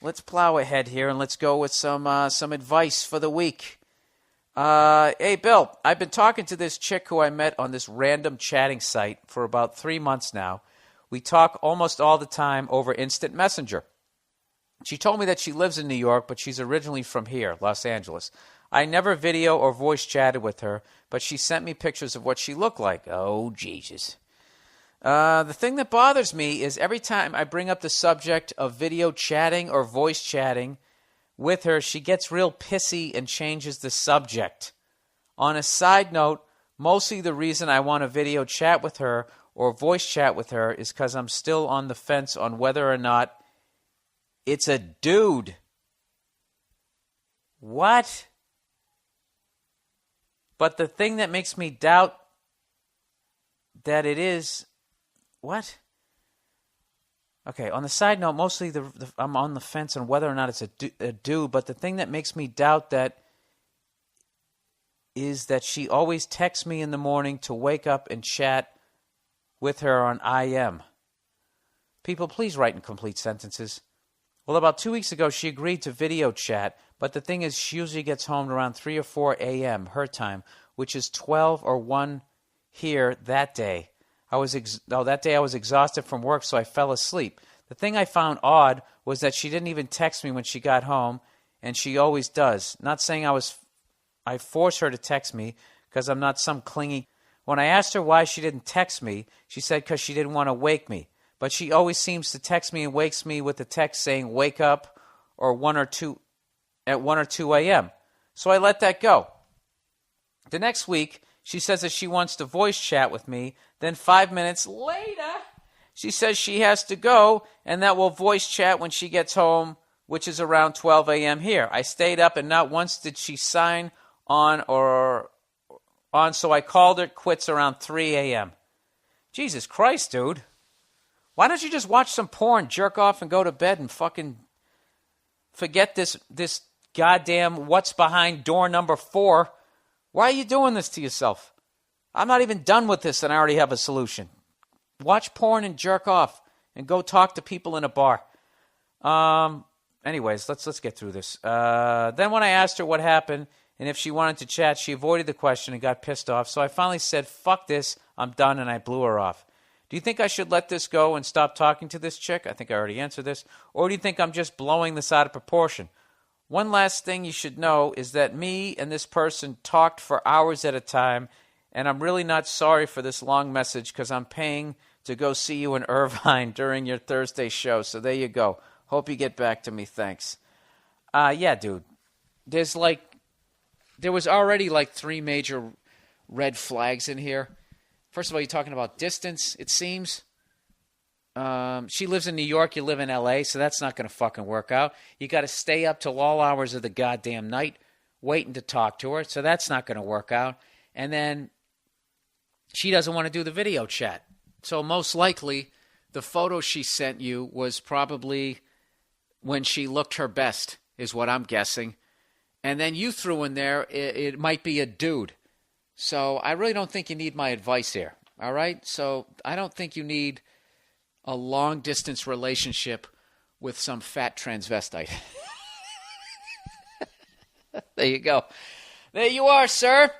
let's plow ahead here and let's go with some advice for the week. Hey, Bill, I've been talking to this chick who I met on this random chatting site for about 3 months now. We talk almost all the time over instant messenger. She told me that she lives in New York, but she's originally from here, Los Angeles. I never video or voice chatted with her, but she sent me pictures of what she looked like. Oh, Jesus. The thing that bothers me is every time I bring up the subject of video chatting or voice chatting with her, she gets real pissy and changes the subject. On a side note, mostly the reason I want to video chat with her or voice chat with her is because I'm still on the fence on whether or not it's a dude. What? But the thing that makes me doubt that it is... What? Okay, on the side note, mostly I'm on the fence on whether or not it's a dude, but the thing that makes me doubt that is that she always texts me in the morning to wake up and chat with her on IM. People, please write in complete sentences. Well, about 2 weeks ago, she agreed to video chat, but the thing is she usually gets home around 3 or 4 a.m. her time, which is 12 or 1 here that day. That day I was exhausted from work, so I fell asleep. The thing I found odd was that she didn't even text me when she got home, and she always does. Not saying I force her to text me, because I'm not some clingy... When I asked her why she didn't text me, she said because she didn't want to wake me. But she always seems to text me and wakes me with a text saying wake up or 1 or 2 a.m. So I let that go. The next week, she says that she wants to voice chat with me. Then 5 minutes later, she says she has to go and that we'll voice chat when she gets home, which is around 12 a.m. here. I stayed up and not once did she sign on, so I called her quits around 3 a.m. Jesus Christ, dude. Why don't you just watch some porn, jerk off, and go to bed and fucking forget this goddamn what's behind door number 4? Why are you doing this to yourself? I'm not even done with this and I already have a solution. Watch porn and jerk off and go talk to people in a bar. Anyways, let's get through this. Then when I asked her what happened and if she wanted to chat, she avoided the question and got pissed off. So I finally said, fuck this, I'm done, and I blew her off. Do you think I should let this go and stop talking to this chick? I think I already answered this. Or do you think I'm just blowing this out of proportion? One last thing you should know is that me and this person talked for hours at a time, and I'm really not sorry for this long message because I'm paying to go see you in Irvine during your Thursday show. So there you go. Hope you get back to me. Thanks. Yeah, dude. There was already 3 major red flags in here. First of all, you're talking about distance, it seems. She lives in New York, you live in L.A., so that's not going to fucking work out. You got to stay up till all hours of the goddamn night waiting to talk to her, so that's not going to work out. And then she doesn't want to do the video chat. So most likely, the photo she sent you was probably when she looked her best, is what I'm guessing. And then you threw in there, it might be a dude. So I really don't think you need my advice here, all right? So I don't think you need a long-distance relationship with some fat transvestite. There you go. There you are, sir.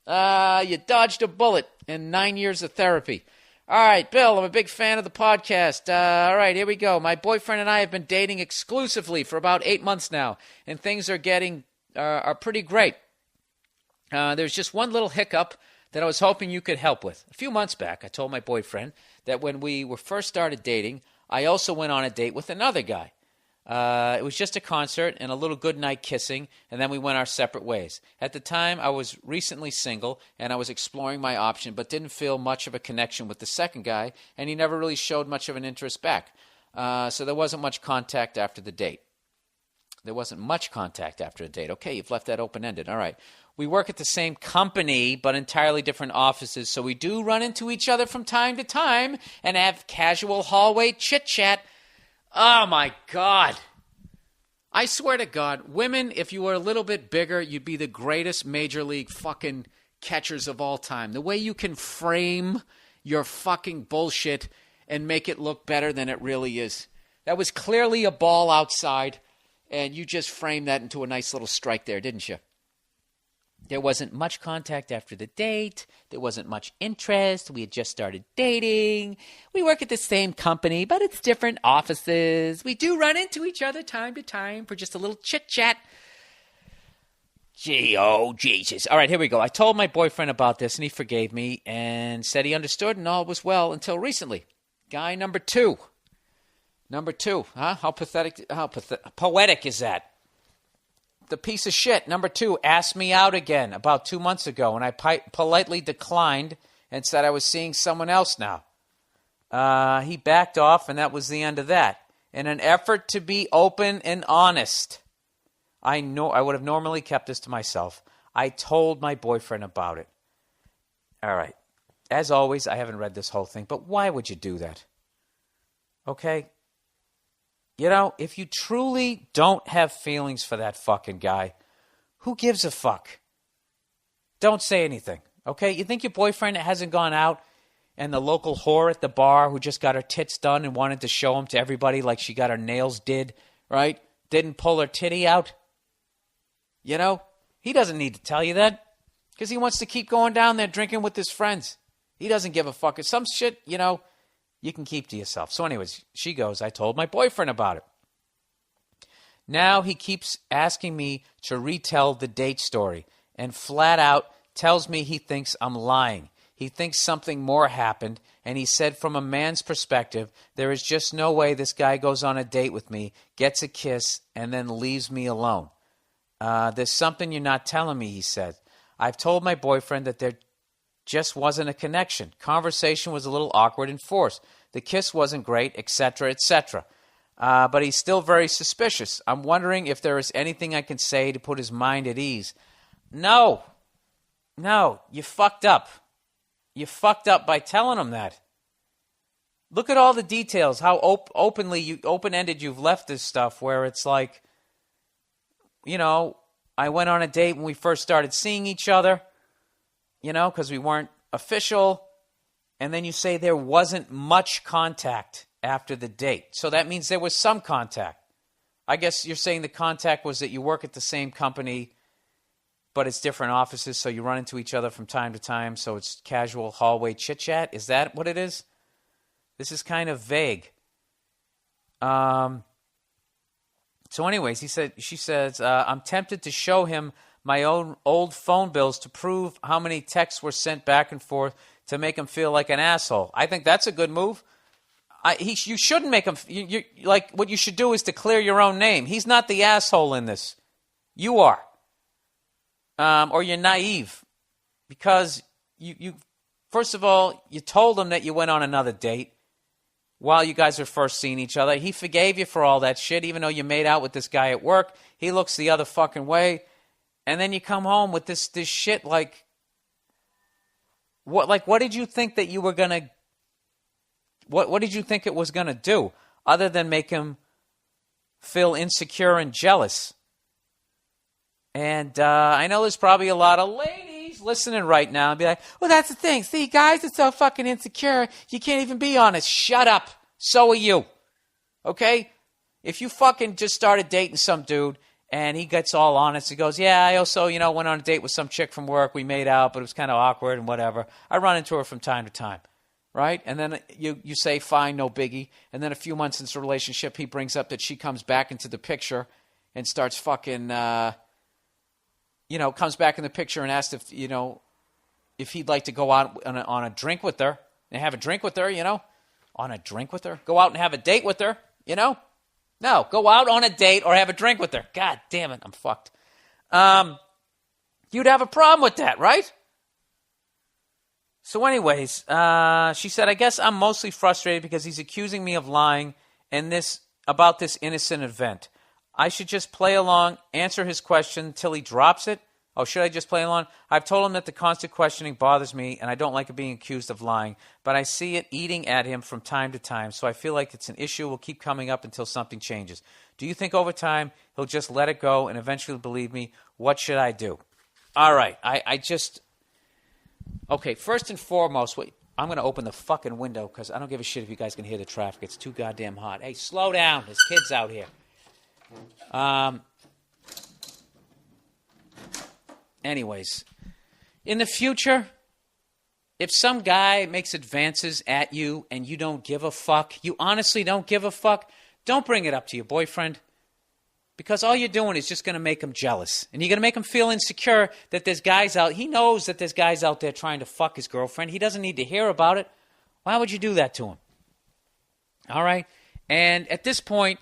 You dodged a bullet in 9 years of therapy. All right, Bill, I'm a big fan of the podcast. All right, here we go. My boyfriend and I have been dating exclusively for about 8 months now, and things are pretty great. There's just one little hiccup that I was hoping you could help with. A few months back, I told my boyfriend that when we were first started dating, I also went on a date with another guy. It was just a concert and a little goodnight kissing, and then we went our separate ways. At the time, I was recently single, and I was exploring my option, but didn't feel much of a connection with the second guy, and he never really showed much of an interest back. So there wasn't much contact after the date. Okay, you've left that open-ended. All right. We work at the same company, but entirely different offices, so we do run into each other from time to time and have casual hallway chit-chat. Oh, my God. I swear to God, women, if you were a little bit bigger, you'd be the greatest major league fucking catchers of all time. The way you can frame your fucking bullshit and make it look better than it really is. That was clearly a ball outside, and you just framed that into a nice little strike there, didn't you? There wasn't much contact after the date. There wasn't much interest. We had just started dating. We work at the same company, but it's different offices. We do run into each other time to time for just a little chit-chat. Gee, oh, Jesus. All right, here we go. I told my boyfriend about this, and he forgave me and said he understood and all was well until recently. Guy number two. Number two, huh? How poetic is that? The piece of shit, number two, asked me out again about 2 months ago, and I politely declined and said I was seeing someone else now. He backed off, and that was the end of that. In an effort to be open and honest, I would have normally kept this to myself. I told my boyfriend about it. All right. As always, I haven't read this whole thing, but why would you do that? Okay? You know, if you truly don't have feelings for that fucking guy, who gives a fuck? Don't say anything, okay? You think your boyfriend hasn't gone out and the local whore at the bar who just got her tits done and wanted to show them to everybody like she got her nails did, right? Didn't pull her titty out? You know, he doesn't need to tell you that because he wants to keep going down there drinking with his friends. He doesn't give a fuck. It's some shit, you know, you can keep to yourself. So anyways, she goes, I told my boyfriend about it. Now he keeps asking me to retell the date story and flat out tells me he thinks I'm lying. He thinks something more happened, and he said from a man's perspective, there is just no way this guy goes on a date with me, gets a kiss, and then leaves me alone. There's something you're not telling me, he said. I've told my boyfriend that there just wasn't a connection. Conversation was a little awkward and forced. The kiss wasn't great, etc., etc. But he's still very suspicious. I'm wondering if there is anything I can say to put his mind at ease. No, you fucked up. You fucked up by telling him that. Look at all the details, how open-ended you've left this stuff, where it's like, you know, I went on a date when we first started seeing each other, you know, because we weren't official, and then you say there wasn't much contact after the date. So that means there was some contact. I guess you're saying the contact was that you work at the same company, but it's different offices, so you run into each other from time to time, so it's casual hallway chit-chat. Is that what it is? This is kind of vague. So anyways, she says, I'm tempted to show him my own old phone bills to prove how many texts were sent back and forth to make him feel like an asshole. I think that's a good move. You shouldn't make him... like, what you should do is to clear your own name. He's not the asshole in this. You are. Or you're naive. Because you first of all, you told him that you went on another date while you guys were first seeing each other. He forgave you for all that shit, even though you made out with this guy at work. He looks the other fucking way. And then you come home with this shit like... What did you think that you were going to... What did you think it was going to do other than make him feel insecure and jealous? And I know there's probably a lot of ladies listening right now and be like, well, that's the thing. See, guys are so fucking insecure, you can't even be honest. Shut up. So are you. Okay? If you fucking just started dating some dude and he gets all honest, he goes, yeah, I also, went on a date with some chick from work. We made out, but it was kind of awkward and whatever. I run into her from time to time. Right? And then you say, fine, no biggie. And then a few months into the relationship, he brings up that she comes back into the picture and starts fucking, comes back in the picture and asks if he'd like to go out on a drink with her and have a drink with her, on a drink with her? Go out and have a date with her, No, go out on a date or have a drink with her. God damn it, I'm fucked. You'd have a problem with that, right? So anyways, she said, I guess I'm mostly frustrated because he's accusing me of lying about this innocent event. I should just play along, answer his question until he drops it? Oh, should I just play along? I've told him that the constant questioning bothers me and I don't like being accused of lying, but I see it eating at him from time to time, so I feel like it's an issue will keep coming up until something changes. Do you think over time he'll just let it go and eventually believe me? What should I do? All right, Okay, first and foremost, I'm going to open the fucking window because I don't give a shit if you guys can hear the traffic. It's too goddamn hot. Hey, slow down. There's kids out here. Anyways, in the future, if some guy makes advances at you and you don't give a fuck, you honestly don't give a fuck, don't bring it up to your boyfriend. Because all you're doing is just going to make him jealous. And you're going to make him feel insecure that there's guys out. He knows that there's guys out there trying to fuck his girlfriend. He doesn't need to hear about it. Why would you do that to him? All right? And at this point,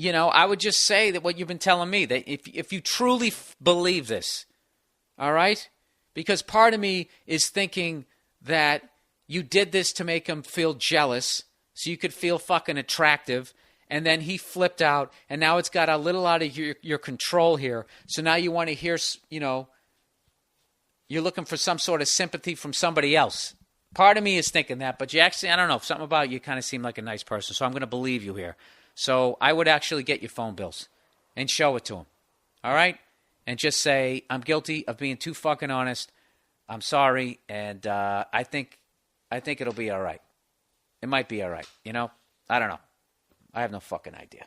I would just say that what you've been telling me, that if you truly believe this, all right? Because part of me is thinking that you did this to make him feel jealous so you could feel fucking attractive. And then he flipped out, and now it's got a little out of your control here. So now you want to hear, you're looking for some sort of sympathy from somebody else. Part of me is thinking that, but you actually, I don't know, something about you kind of seem like a nice person, so I'm going to believe you here. So I would actually get your phone bills and show it to him, all right? And just say, I'm guilty of being too fucking honest. I'm sorry, and I think it'll be all right. It might be all right, I don't know. I have no fucking idea.